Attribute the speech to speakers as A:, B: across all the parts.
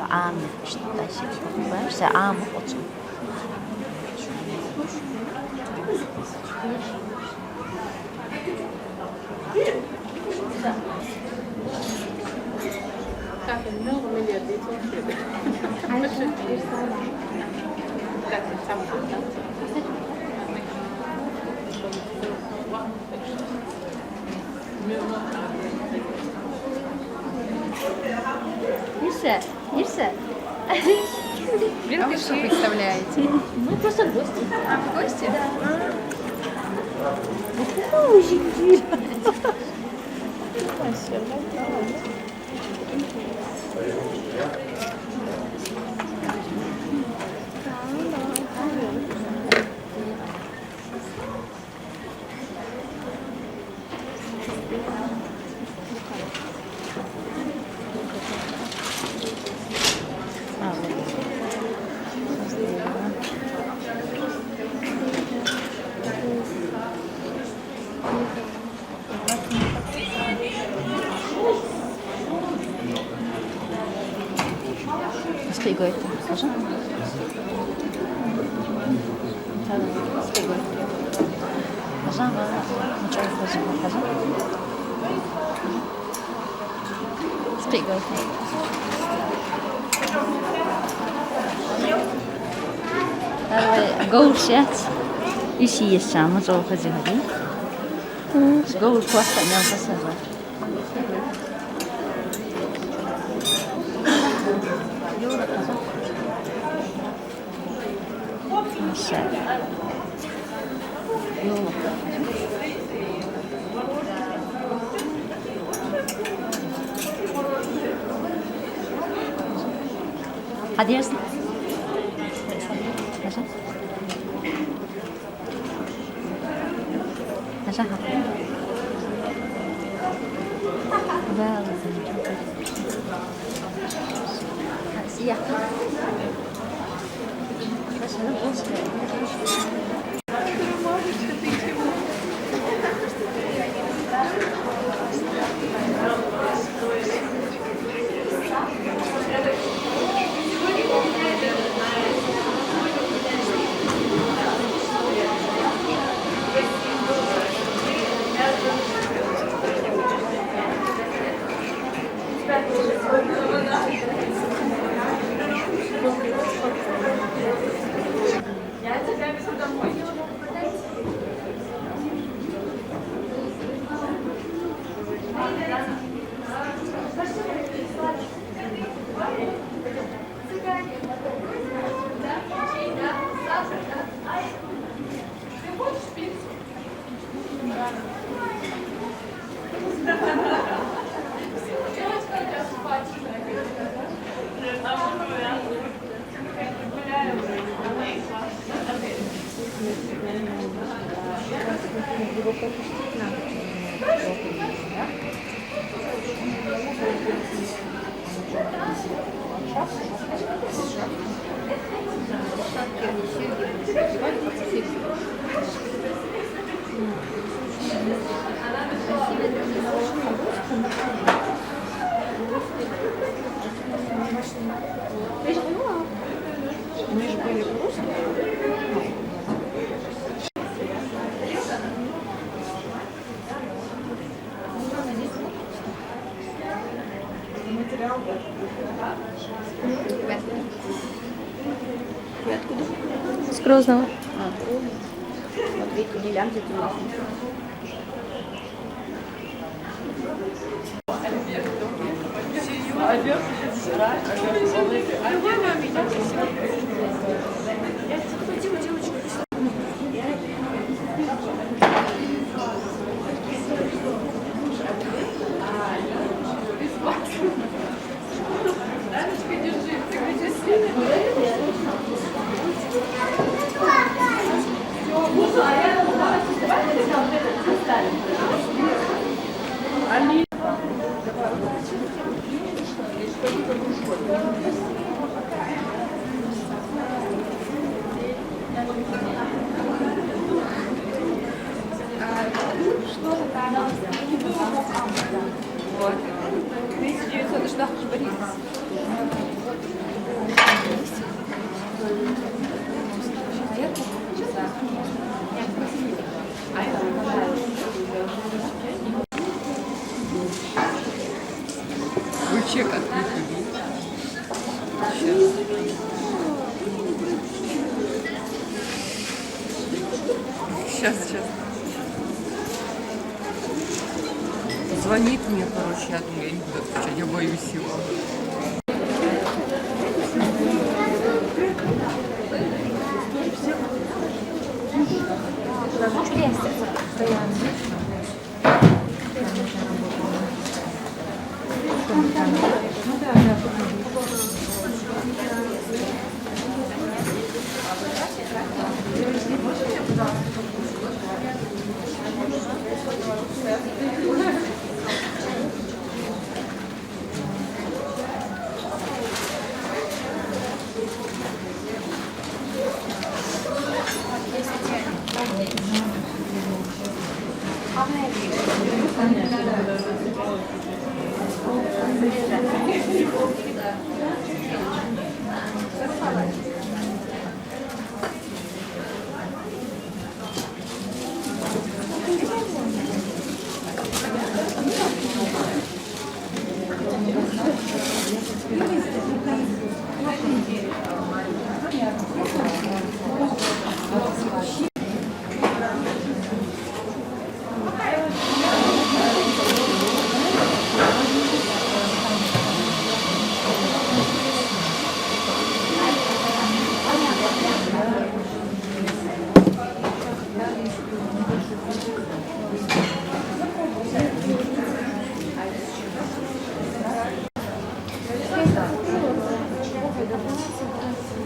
A: عام işte عام otur. Ирса.
B: Блин, вы что представляете?
A: Мы просто гости.
B: А, в гости?
A: Spiegel, proszę. Spiegel. Można? Muszę proszę. Spiegel. 거울 샷. 이시 예상 먼저 가지고. 거울 보았다면 봤어요. Adiós.
B: С Грозного.
A: Вот видите, не лямки
B: Вот. 1900, что Борис. Вообще как сейчас. Звонит мне, короче, я думаю, я не буду отвечать, я боюсь его.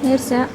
A: Neyse.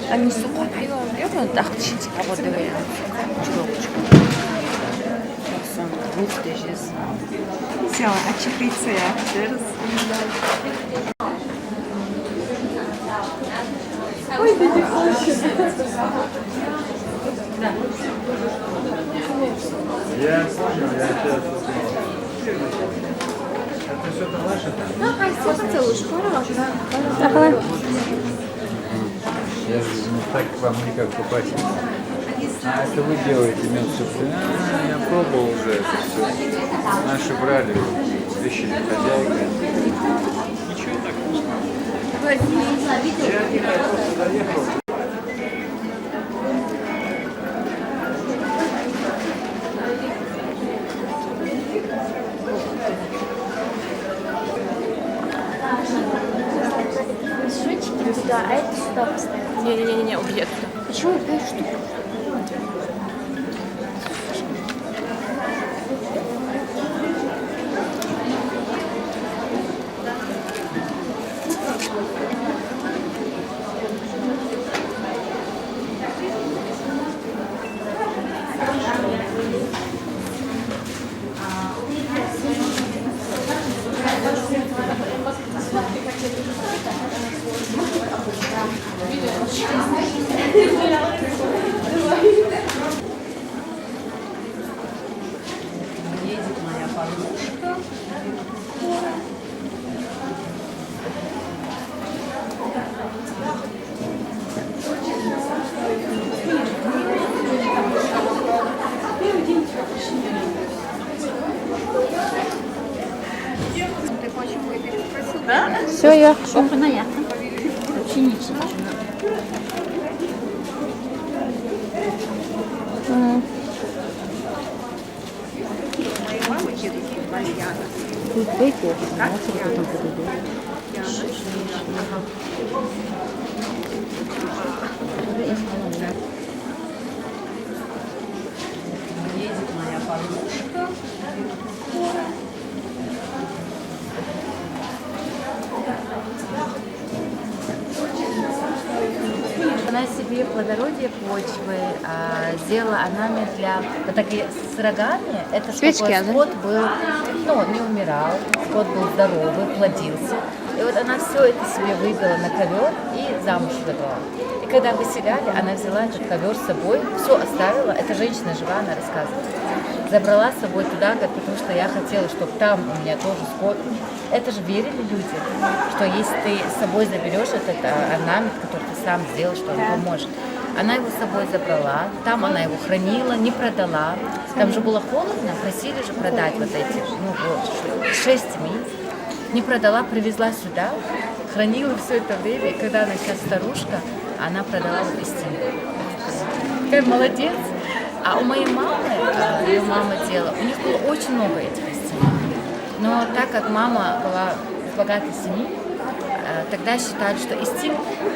B: Они сухо пьют, так чуть работали. Все, очепиться я. Ой, ты не хочешь.
C: Я понял, я сейчас это что-то ваше там?
B: Ну, хай все поцелуй,
C: Я же не так к вам никак попасть. А это вы делаете мед-суфле? Я пробовал уже это все. Наши брали вещи хозяйка. Ничего так вкусно. Я один раз просто доехал.
A: Да, а это сюда поставить.
B: Не, убьет.
A: Почему ты что? Все, я Пшеничная. Тут бейку, а потом подойдет.
B: Едет моя подружка.
D: Она себе плодородие почвы сделала орнамент для вот такие с рогами. Это
A: Свечки,
D: чтобы
A: да?
D: скот был, не умирал, скот был здоровый, плодился. И вот она все это себе выбила на ковер и замуж выдала. И когда выселяли, она взяла этот ковер с собой, все оставила. Эта женщина жива, она рассказывает. Забрала с собой туда, говорит, потому что я хотела, чтобы там у меня тоже скот. Это же верили люди, что если ты с собой заберешь этот орнамент, который ты сам сделал, что он поможет. Она его с собой забрала, там она его хранила, не продала. Там же было холодно, просили же продать вот эти, 6 месяцев. Не продала, привезла сюда, хранила все это время. И когда она сейчас старушка, она продала вот из стены. Какая молодец. А у моей мамы, ее мама делала, у них было очень много этих истин. Но так как мама была из богатой семьи, тогда считали, что истин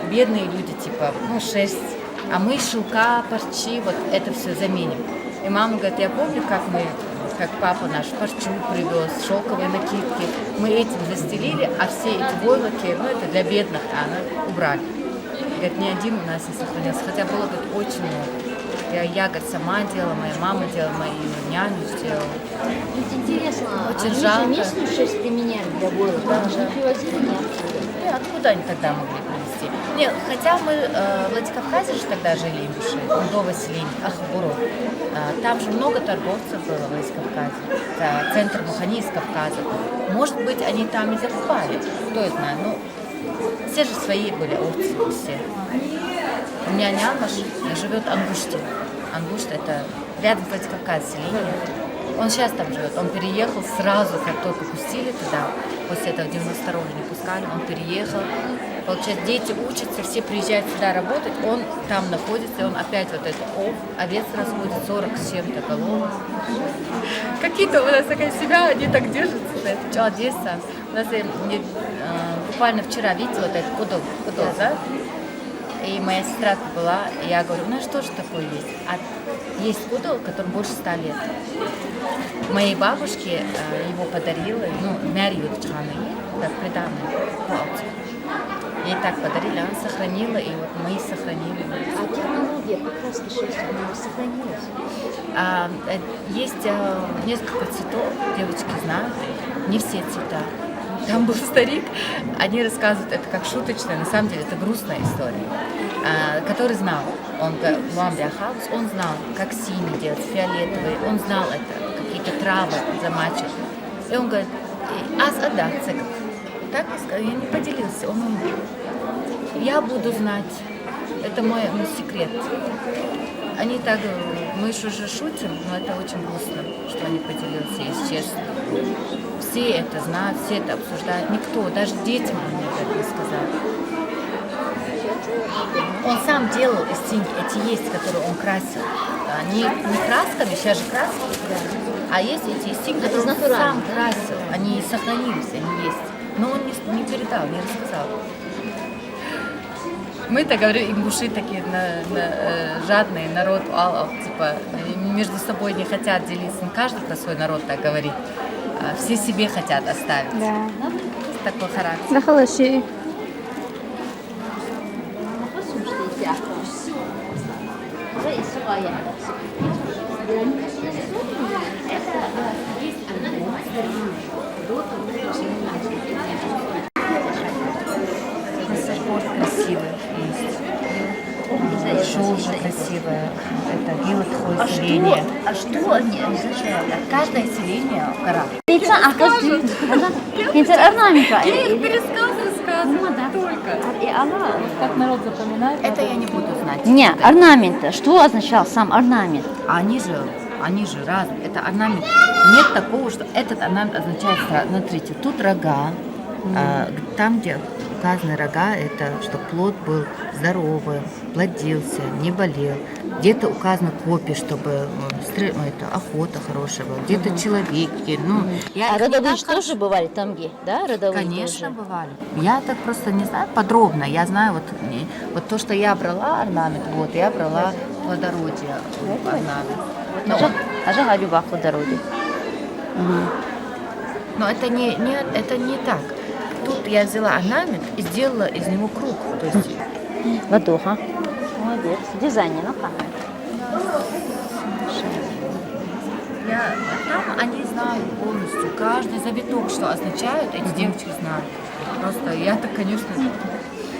D: бедные люди, типа, 6, а мы шелка, парчи, вот это все заменим. И мама говорит, я помню, как папа наш парчу привез, шелковые накидки, мы этим застелили, а все эти войлоки, это для бедных, она убрали. Говорит, ни один у нас не сохранился, хотя было тут очень много. Я говорит, сама делала, моя мама делала, мою няню сделала.
A: Ведь интересно,
D: Очень
A: они
D: жалко.
A: же местную шерсть применяли для боя, да? Не привозили ни отсюда.
D: Откуда они тогда могли привезти? Нет, хотя мы в Владикавказе же тогда жили, до выселения, Ахбуру. Там же много торговцев было в Владикавказе. Это центр Мухани из Кавказа. Может быть, они там и закупали, кто я знаю. Все же свои были овцы, все. У меня нямаш живет в Ангуште. Ангушта — это рядом с Владикавказом селение. Он сейчас там живет. Он переехал сразу, как только пустили туда. После этого в 92-го не пускали. Он переехал. Получается, дети учатся, все приезжают сюда работать. Он там находится, и он опять вот это овец разводит, 40 с чем-то голов. Какие-то у нас такая себя, они так держатся. Это Одесса. У нас буквально вчера видела вот это кудол, да? И моя сестра была, и я говорю, что же такое есть? А есть кудол, которому больше 100 лет. Моей бабушке его подарила, Мярью Чханы, как приданное. Ей так подарили, она сохранила, и вот мы сохранили.
A: А технология покраски шерсти у нас сохранилась?
D: Есть несколько цветов, девочки знают, не все цвета. Там был старик, они рассказывают это как шуточное, на самом деле это грустная история, который знал, он знал, как синий делать, фиолетовый, он знал это, какие-то травы замачивать. И он говорит, так я не поделился, он умер. Я буду знать, это мой секрет. Они так, мы же уже шутим, но это очень грустно, что они поделились, если честно. Все это знают, все это обсуждают. Никто, даже детям мне это не сказал. Он сам делал истинки, эти есть, которые он красил. Не красками, сейчас же краски, а есть эти истинки, которые он сам красил. Они сохранились, они есть. Но он не передал, не рассказал. Мы-то говорим, ингуши такие жадные, народ, типа, между собой не хотят делиться. Каждый про свой народ так говорит. Все себе хотят оставить.
A: Да.
D: Такой характер.
A: Да, хороший.
D: Спорт красивый есть. Шоужа красивая. Это гилотхой селение.
A: А что они означают?
D: Каждое селение в горах.
A: Орнамента.
D: Пересказ рассказывает только.
A: И она...
D: Как народ запоминает. Это я не буду знать.
A: Не, орнамента. Что означал сам орнамент?
D: А они же они же разные. Это орнамент. Нет такого, что этот орнамент означает, смотрите, тут рога, там, где указаны рога, это что плод был здоровый, плодился, не болел. Где-то указаны копии, чтобы это, охота хорошая была. Где-то человеки. Ну, я
A: А
D: их не
A: родовые
D: так
A: же тоже бывали тамги, да? Родовые
D: Конечно,
A: тоже.
D: бывали. Я так просто не знаю подробно. Я знаю вот то, что я брала орнамент, вот я брала плодородие орнамент.
A: Аже галюба по дороге.
D: Но это не так. Тут я взяла орнамент и сделала из него круг. То есть
A: Ладуха. Молодец. Дизайнер, ну-ка.
D: там они знают полностью. Каждый завиток, что означает, эти девочки знают. Просто я так, конечно,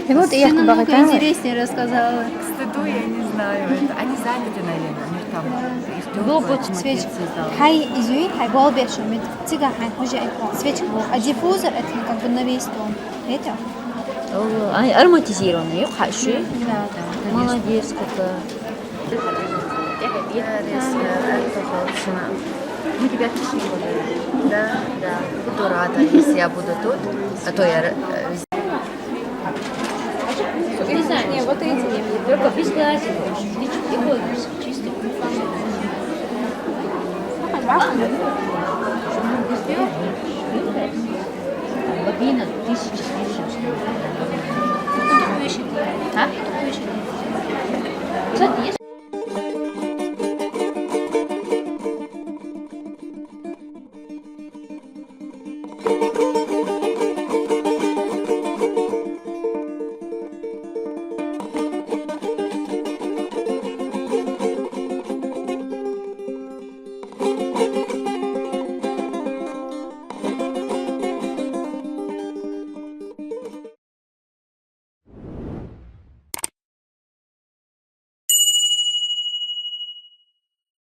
E: И вот я
A: намного
E: намного интереснее рассказала.
D: к стыду я не знаю. Они заняты, наверное. У них там их
E: Свечка. Хай изюи, хай голбешу, мит цига хай хуже свечка. А диффузор это ну, как бы на весь тон. Это?
A: Они ароматизированные, хорошие.
E: Да.
A: Молодец какая.
D: Мы тебя пишем. Да. Буду рада, если я буду тут. А то я
A: Не, вот эти не. Только без пластика. Чистый. Бобина 1000 с лишним стоит.